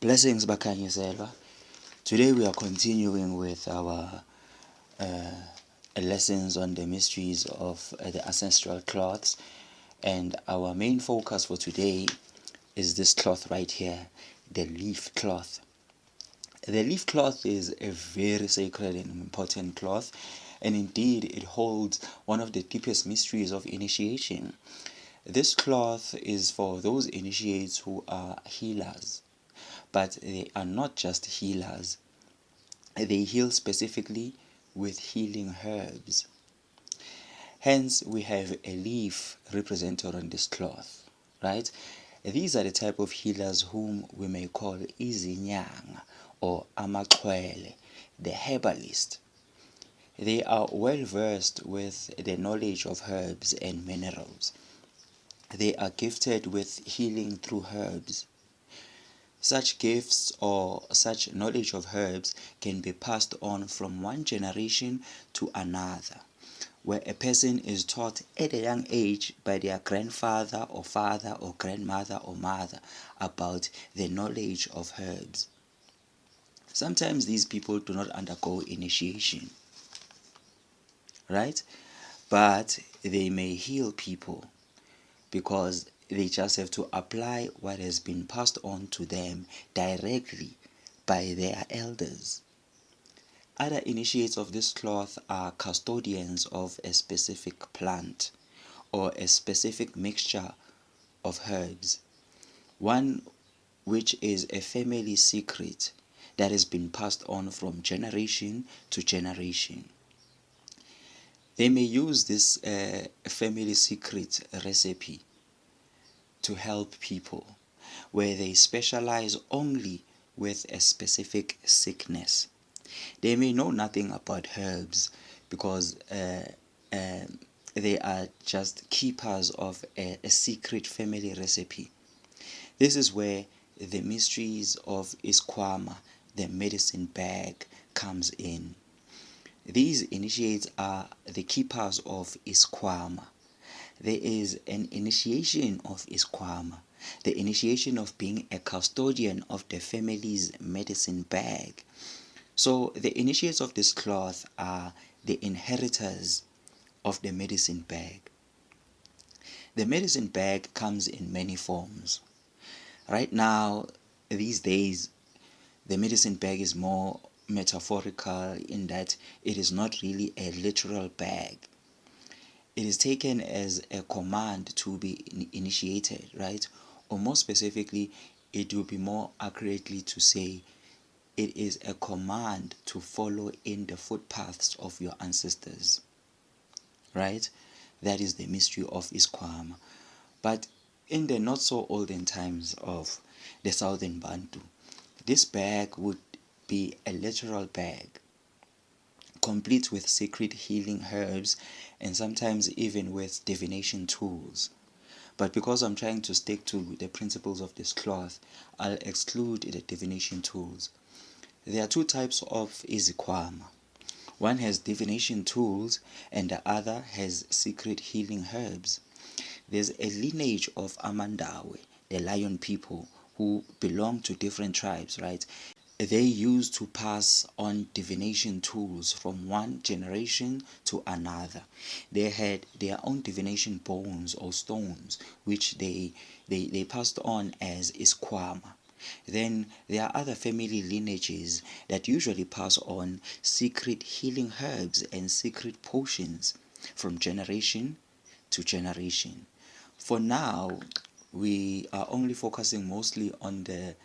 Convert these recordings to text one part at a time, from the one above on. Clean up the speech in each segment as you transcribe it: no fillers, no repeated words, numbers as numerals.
Blessings Bakanyiselwa. Today we are continuing with our lessons on the mysteries of the ancestral cloths, and our main focus for today is this cloth right here, the leaf cloth. The leaf cloth is a very sacred and important cloth, and indeed it holds one of the deepest mysteries of initiation. This cloth is for those initiates who are healers, but they are not just healers. They heal specifically with healing herbs. Hence, we have a leaf represented on this cloth, right? These are the type of healers whom we may call Inyanga or Amaxhwele, the herbalist. They are well versed with the knowledge of herbs and minerals. They are gifted with healing through herbs. Such gifts or such knowledge of herbs can be passed on from one generation to another, where a person is taught at a young age by their grandfather or father or grandmother or mother about the knowledge of herbs. Sometimes these people do not undergo initiation, right? But they may heal people because they just have to apply what has been passed on to them directly by their elders. Other initiates of this cloth are custodians of a specific plant or a specific mixture of herbs, one which is a family secret that has been passed on from generation to generation. They may use this family secret recipe to help people, where they specialize only with a specific sickness. They may know nothing about herbs because they are just keepers of a secret family recipe. This is where the mysteries of Iskwama, the medicine bag, comes in. These initiates are the keepers of Iskwama. There is an initiation of Iskwama, the initiation of being a custodian of the family's medicine bag. So the initiates of this cloth are the inheritors of the medicine bag. The medicine bag comes in many forms. Right now, these days, the medicine bag is more metaphorical in that it is not really a literal bag. It is taken as a command to be initiated, right? Or more specifically, it would be more accurately to say it is a command to follow in the footpaths of your ancestors, right? That is the mystery of Iskwama. But in the not so olden times of the Southern Bantu, this bag would be a literal bag, complete with secret healing herbs and sometimes even with divination tools. But because I'm trying to stick to the principles of this cloth, I'll exclude the divination tools. There are two types of Isikwama. One has divination tools and the other has secret healing herbs. There's a lineage of Amandawe, the lion people, who belong to different tribes, right? They used to pass on divination tools from one generation to another. They had their own divination bones or stones, which they passed on as Iskwama. Then there are other family lineages that usually pass on secret healing herbs and secret potions from generation to generation. For now, we are only focusing mostly on the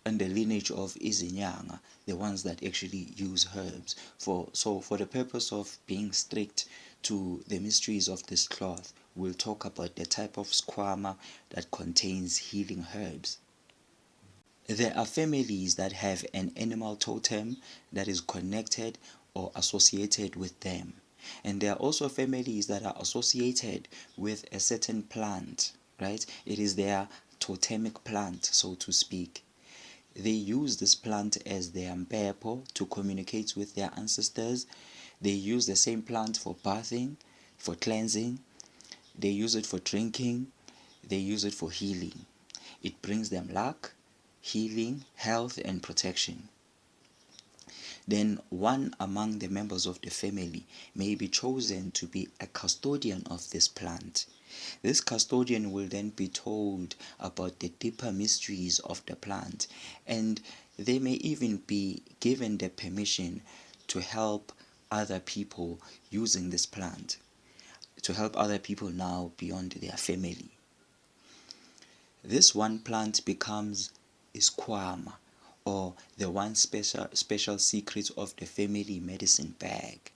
lineage of Izinyanga, the ones that actually use herbs. For the purpose of being strict to the mysteries of this cloth, we'll talk about the type of squama that contains healing herbs. There are families that have an animal totem that is connected or associated with them. And there are also families that are associated with a certain plant, right? It is their totemic plant, so to speak. They use this plant as their mpepo to communicate with their ancestors. They use the same plant for bathing, for cleansing. They use it for drinking. They use it for healing. It brings them luck. healing, health, and protection. Then one among the members of the family may be chosen to be a custodian of this plant. This custodian will then be told about the deeper mysteries of the plant, and they may even be given the permission to help other people using this plant, to help other people now beyond their family. This one plant becomes Iskwama, or the one special secret of the family medicine bag.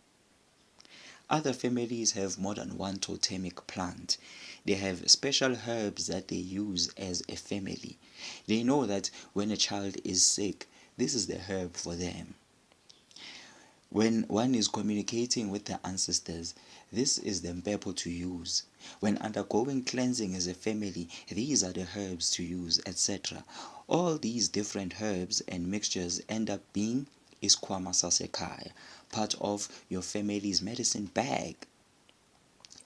Other families have more than one totemic plant. They have special herbs that they use as a family. They know that when a child is sick, this is the herb for them. When one is communicating with the ancestors, this is the mpepo to use. When undergoing cleansing as a family, these are the herbs to use, etc. All these different herbs and mixtures end up being Iskwama Sasekaya, part of your family's medicine bag.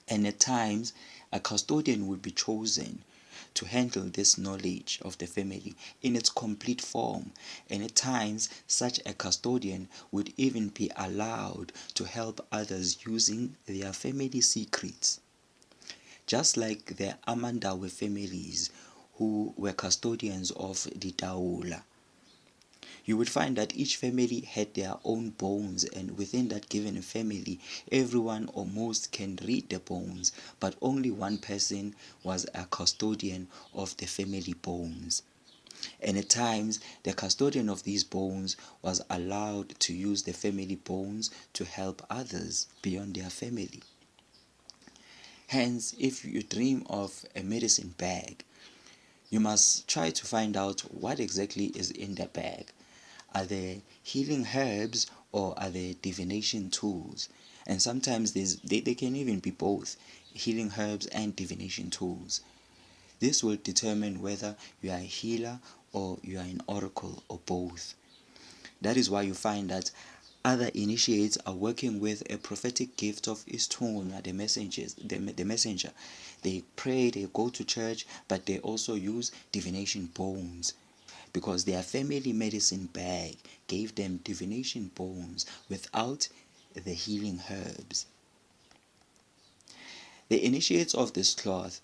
And at times, a custodian would be chosen to handle this knowledge of the family in its complete form, and at times such a custodian would even be allowed to help others using their family secrets. Just like the Amandawe families who were custodians of the Daula. You would find that each family had their own bones, and within that given family, everyone or most can read the bones, but only one person was a custodian of the family bones. And at times, the custodian of these bones was allowed to use the family bones to help others beyond their family. Hence, if you dream of a medicine bag, you must try to find out what exactly is in the bag. Are they healing herbs or are they divination tools? And sometimes they can even be both, healing herbs and divination tools. This will determine whether you are a healer or you are an oracle or both. That is why you find that other initiates are working with a prophetic gift of Istunya, the messenger. They pray, they go to church, but they also use divination bones, because their family medicine bag gave them divination bones without the healing herbs. The initiates of this cloth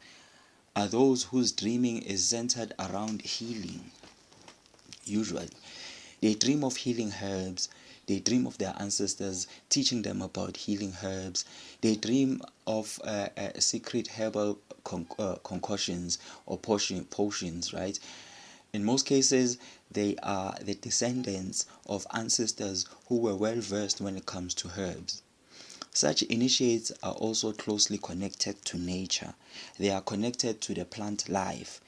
are those whose dreaming is centered around healing. Usually, they dream of healing herbs. They dream of their ancestors teaching them about healing herbs. They dream of secret herbal concoctions or potions, right? In most cases, they are the descendants of ancestors who were well versed when it comes to herbs. Such initiates are also closely connected to nature. They are connected to the plant life.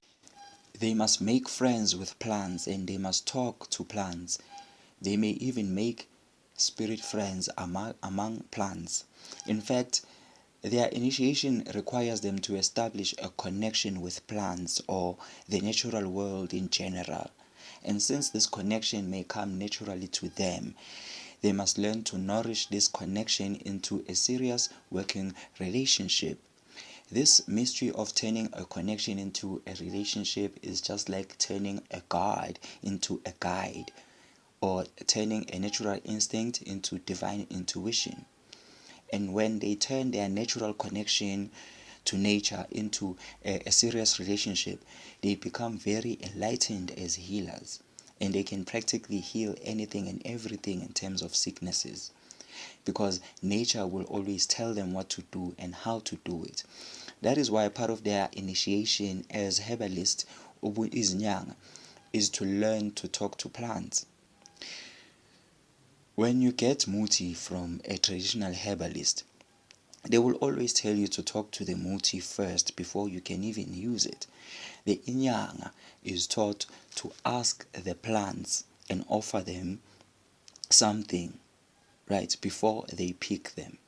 They must make friends with plants and they must talk to plants. They may even make spirit friends among plants. In fact, their initiation requires them to establish a connection with plants or the natural world in general. And since this connection may come naturally to them, they must learn to nourish this connection into a serious working relationship. This mystery of turning a connection into a relationship is just like turning a guide into a guide, or turning a natural instinct into divine intuition. And when they turn their natural connection to nature into a serious relationship, they become very enlightened as healers, and they can practically heal anything and everything in terms of sicknesses, because nature will always tell them what to do and how to do it. That is why part of their initiation as herbalist is Inyanga, is to learn to talk to plants. When you get muti from a traditional herbalist, they will always tell you to talk to the muti first before you can even use it. The Inyanga is taught to ask the plants and offer them something, right, before they pick them.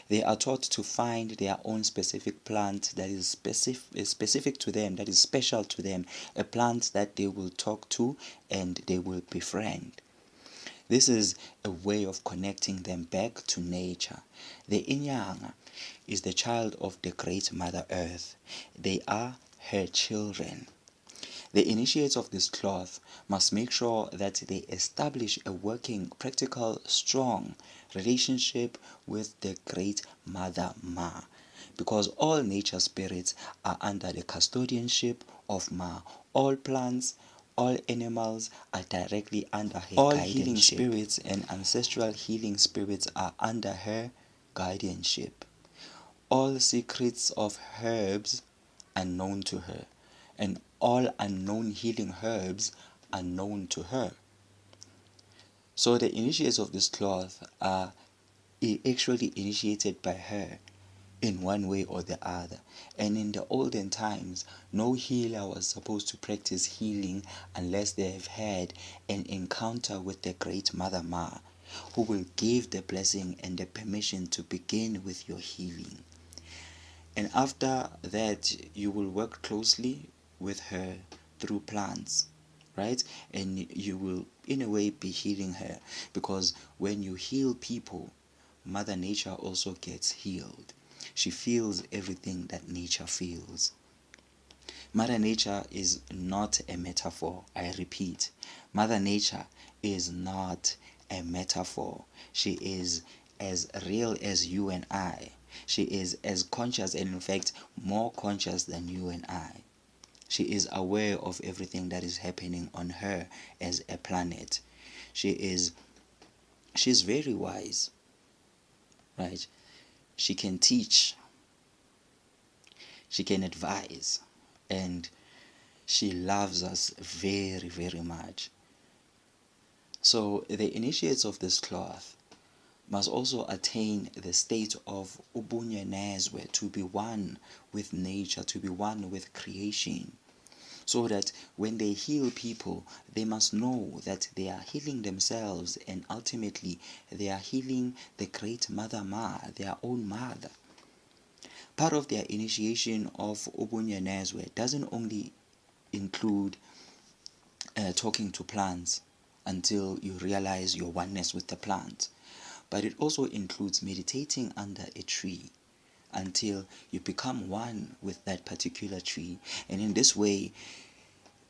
They are taught to find their own specific plant that is specific to them, that is special to them, a plant that they will talk to and they will befriend. This is a way of connecting them back to nature. The Inyanga is the child of the great Mother Earth. They are her children. The initiates of this cloth must make sure that they establish a working, practical, strong relationship with the Great Mother Ma, because all nature spirits are under the custodianship of Ma. All plants, all animals are directly under her all guardianship. Healing spirits and ancestral healing spirits are under her guardianship. All secrets of herbs are known to her, and all unknown healing herbs are known to her. So the initiates of this cloth are actually initiated by her in one way or the other. And in the olden times, no healer was supposed to practice healing unless they have had an encounter with the Great Mother Ma, who will give the blessing and the permission to begin with your healing. And after that, you will work closely with her through plants, right? And you will, in a way, be healing her, because when you heal people, Mother Nature also gets healed. She feels everything that nature feels. Mother Nature is not a metaphor. I repeat, Mother Nature is not a metaphor. She is as real as you and I. She is as conscious, and in fact more conscious than you and I. She is aware of everything that is happening on her as a planet. She's very wise, right? She can teach, she can advise, and she loves us very, very much. So the initiates of this cloth must also attain the state of ubunyenezwe, to be one with nature, to be one with creation, so that when they heal people, they must know that they are healing themselves, and ultimately they are healing the Great Mother Ma, their own mother. Part of their initiation of ubunyenezwe doesn't only include talking to plants until you realize your oneness with the plant, but it also includes meditating under a tree until you become one with that particular tree. And in this way,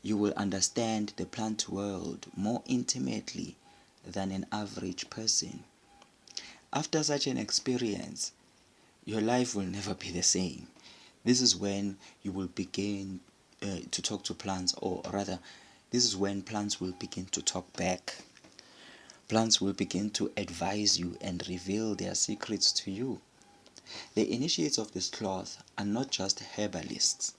you will understand the plant world more intimately than an average person. After such an experience, your life will never be the same. This is when you will begin to talk to plants, or rather, this is when plants will begin to talk back. Plants will begin to advise you and reveal their secrets to you. The initiates of this cloth are not just herbalists,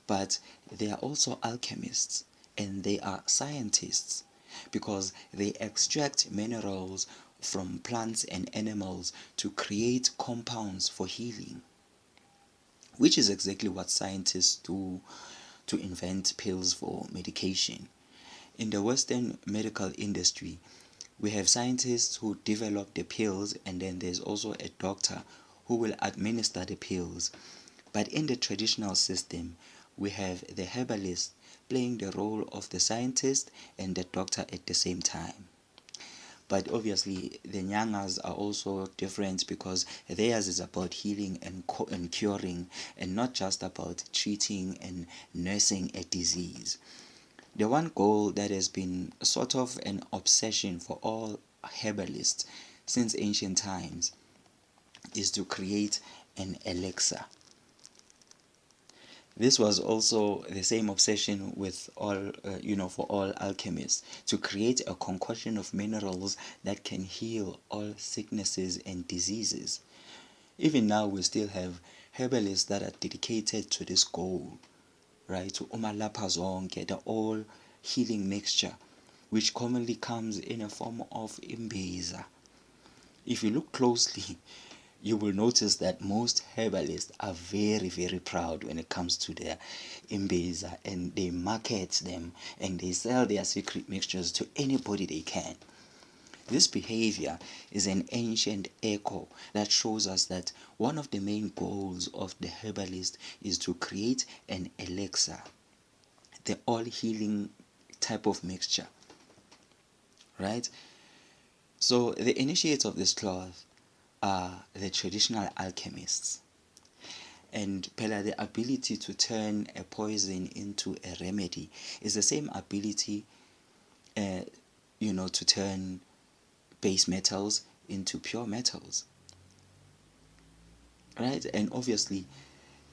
but they are also alchemists, and they are scientists, because they extract minerals from plants and animals to create compounds for healing, which is exactly what scientists do to invent pills for medication. In the Western medical industry, we have scientists who develop the pills, and then there's also a doctor who will administer the pills. But in the traditional system, we have the herbalist playing the role of the scientist and the doctor at the same time. But obviously, the Nyangas are also different, because theirs is about healing and curing, and not just about treating and nursing a disease. The one goal that has been sort of an obsession for all herbalists since ancient times is to create an elixir. This was also the same obsession with all, for all alchemists, to create a concoction of minerals that can heal all sicknesses and diseases. Even now, we still have herbalists that are dedicated to this goal, right? To umalapha zonke, the all healing mixture, which commonly comes in a form of imbiza. If you look closely, you will notice that most herbalists are very, very proud when it comes to their imbiza, and they market them and they sell their secret mixtures to anybody they can. This behavior is an ancient echo that shows us that one of the main goals of the herbalist is to create an elixir, the all-healing type of mixture, right? So the initiates of this cloth are the traditional alchemists. And Pella, the ability to turn a poison into a remedy is the same ability, to turn base metals into pure metals, right? And obviously,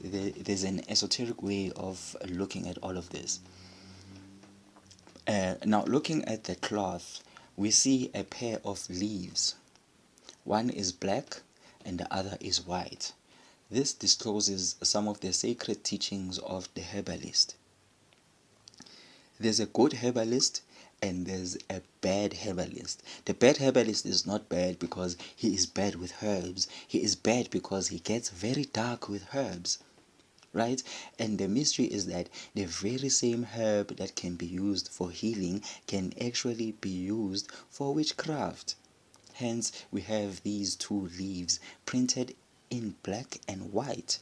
there's an esoteric way of looking at all of this. Now, looking at the cloth, we see a pair of leaves. One is black and the other is white. This discloses some of the sacred teachings of the herbalist. There's a good herbalist and there's a bad herbalist. The bad herbalist is not bad because he is bad with herbs. He is bad because he gets very dark with herbs, right? And the mystery is that the very same herb that can be used for healing can actually be used for witchcraft. Hence, we have these two leaves printed in black and white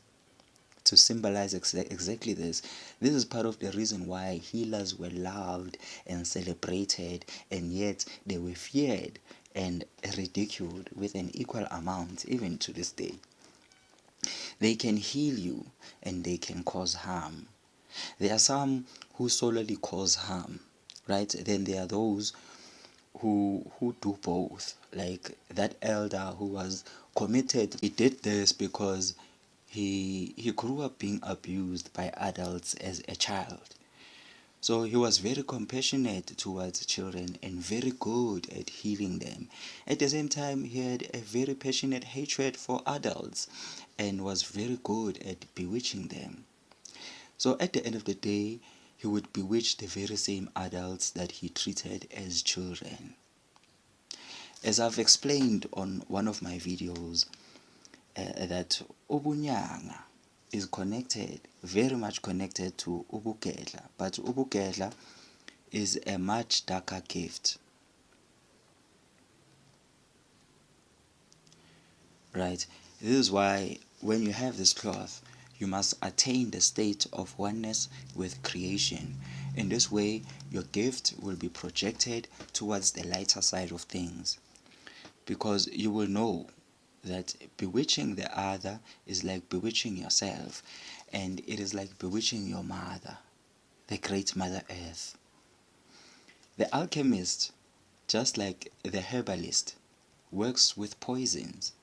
to symbolize exactly this. This is part of the reason why healers were loved and celebrated, and yet they were feared and ridiculed with an equal amount, even to this day. They can heal you and they can cause harm. There are some who solely cause harm, right? Then there are those who do both, like that elder who was committed. He did this because he grew up being abused by adults as a child. So he was very compassionate towards children and very good at healing them. At the same time, he had a very passionate hatred for adults and was very good at bewitching them. So at the end of the day, he would bewitch the very same adults that he treated as children. As I've explained on one of my videos, that ubunyanga is connected, very much connected to ubugedla, but ubugedla is a much darker gift, right? This is why when you have this cloth, you must attain the state of oneness with creation. In this way, your gift will be projected towards the lighter side of things, because you will know that bewitching the other is like bewitching yourself, and it is like bewitching your mother, the great Mother Earth. The alchemist, just like the herbalist, works with poisons,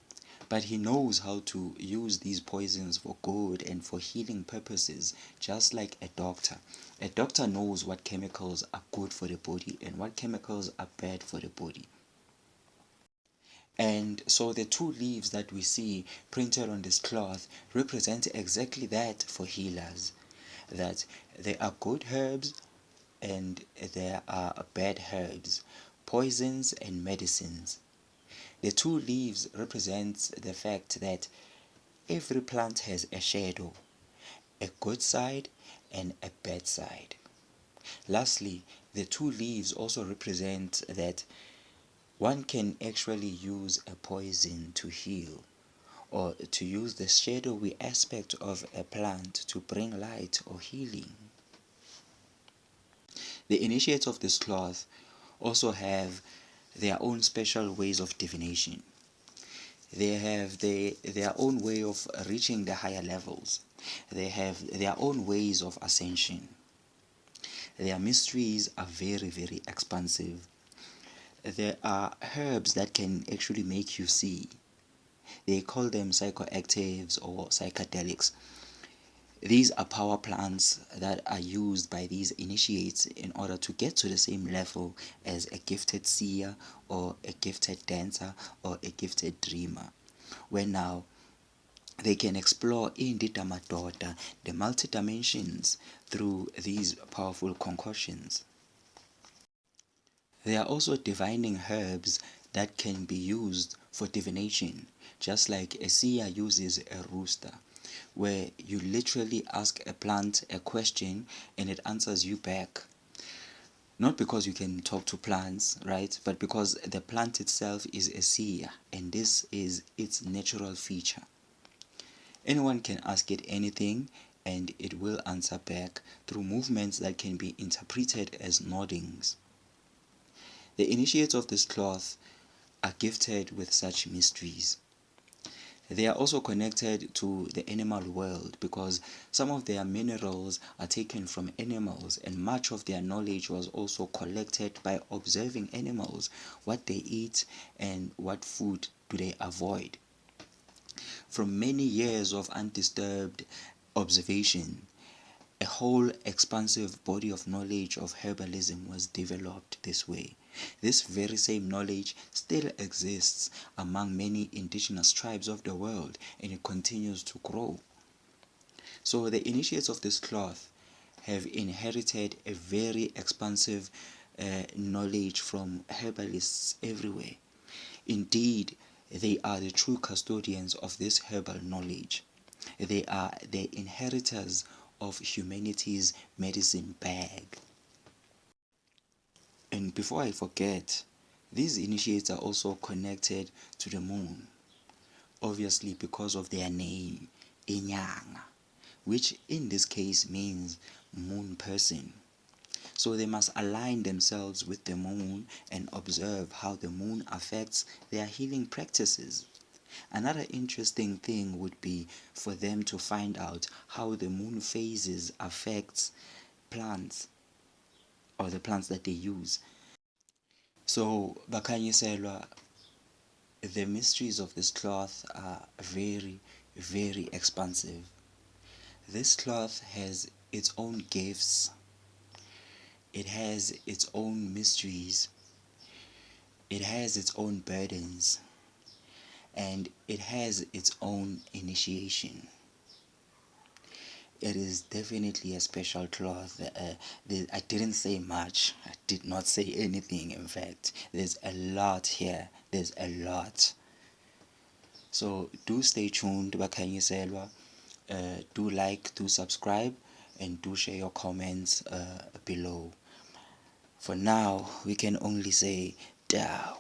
but he knows how to use these poisons for good and for healing purposes, just like a doctor. A doctor knows what chemicals are good for the body and what chemicals are bad for the body. And so the two leaves that we see printed on this cloth represent exactly that for healers, that there are good herbs and there are bad herbs, poisons and medicines. The two leaves represent the fact that every plant has a shadow, a good side and a bad side. Lastly, the two leaves also represent that one can actually use a poison to heal, or to use the shadowy aspect of a plant to bring light or healing. The initiates of this cloth also have their own special ways of divination. They have their own way of reaching the higher levels. They have their own ways of ascension. Their mysteries are very, very expansive. There are herbs that can actually make you see. They call them psychoactives or psychedelics. These are power plants that are used by these initiates in order to get to the same level as a gifted seer or a gifted dancer or a gifted dreamer, where now they can explore in the multi-dimensions through these powerful concoctions. There are also divining herbs that can be used for divination, just like a seer uses a rooster, where you literally ask a plant a question and it answers you back. Not because you can talk to plants, right? But because the plant itself is a seer and this is its natural feature. Anyone can ask it anything and it will answer back through movements that can be interpreted as noddings. The initiates of this cloth are gifted with such mysteries. They are also connected to the animal world because some of their minerals are taken from animals, and much of their knowledge was also collected by observing animals, what they eat and what food do they avoid. From many years of undisturbed observation, a whole expansive body of knowledge of herbalism was developed this way. This very same knowledge still exists among many indigenous tribes of the world, and it continues to grow. So the initiates of this cloth have inherited a very expansive knowledge from herbalists everywhere. Indeed, they are the true custodians of this herbal knowledge. They are the inheritors of humanity's medicine bag. And before I forget, these initiates are also connected to the moon, obviously because of their name, Inyanga, which in this case means moon person. So they must align themselves with the moon and observe how the moon affects their healing practices. Another interesting thing would be for them to find out how the moon phases affects plants or the plants that they use. So Bakanyiselwa, the mysteries of this cloth are very, very expansive. This cloth has its own gifts, it has its own mysteries, it has its own burdens, and it has its own initiation. It is definitely a special cloth. I didn't say much. I did not say anything. In fact, there's a lot here. There's a lot. So do stay tuned, Bakanyiselwa. Do like, do subscribe, and do share your comments below. For now, we can only say down.